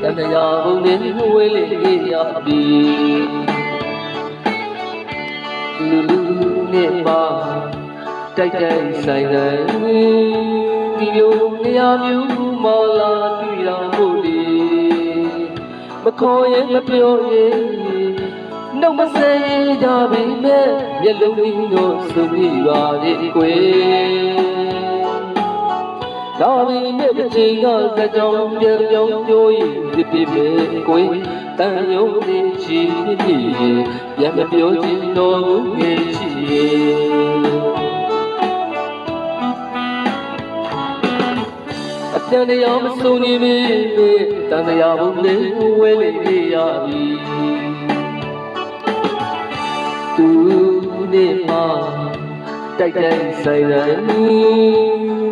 တန်ရာဘုံနဲ့ဝဲလေးရပြီလူလူနဲ့ပါတိုက်ဆိုင်ဆိုင်ဒီလိုနေရာမျိုးမလာတွေ့ရဖို့လေမခေါ်ရင်မပြောရင်နှုတ်မစဲကြပြီမဲ့မျက်လုံးကြီးတို့စုမိပါလေကွယ်ဒါပေမဲ့တစ်ချိန်ကစကြောင်းပြန်ပြောင်းကြိုးရည်ဖြစ်ဖြစ်ပဲကွယ်တန်ရုံးနေချီဖြစ်ပြန်မပြောချင်တော့ဘူးငယ်ချီအပြန်တရားမဆုံးနေပြီတန်တရားဘုံလေးဝဲလေးရပြီသူနဲ့မှတိုက်ဆိုင်ဆိုင်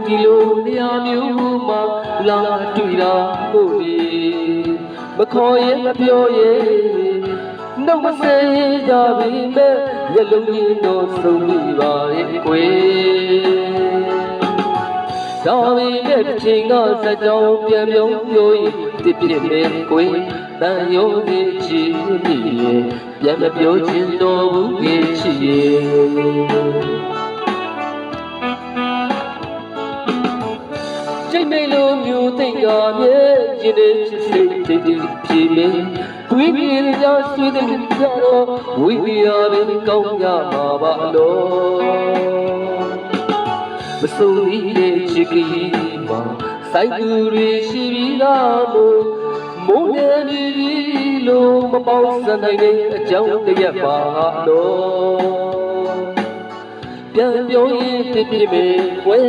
ဒီလိုနေရာမျိုးမှာလာတွေ့တာဖို့လေမခေါ်ရင်မပြောရင်နှုတ်မစဲကြပြီမဲ့မျက်လုံးကြီးတော့ဆုံးမိပါရဲ့ကွယ်ဒါပေမဲ့တစ်ချိန်ကစကြောင်းပြန်ပြောင်းပြောရင်တစ်ပြစ်ပဲကွယ်တန်ရုံးနေချီပြီပြန်မပြောချင်တော့ဘူးငယ်ချီချိန်မေလိုမျိုးသိကမြဲရင်တဲ့ချစ်စိတ်တည်တည်ဖြေမင်းတွေးပြီးကြဆွေးတဲ့လူကြတော့ဝိဝီရပင်ကောင်းကြမှာပါလို့မစိုးသေးချစ်ကလေးမှာစိုက်သူတွေရှိပြီးသားမိုးနေပြီလို့မပေါင်းစံနိုင်တဲ့အကြောင်းတရက်ပါလို့ပြန်ပြောရင်ဖြစ်ဖြစ်ပဲဝဲ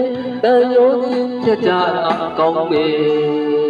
တန်ရုံးကြကြကောင်းမယ်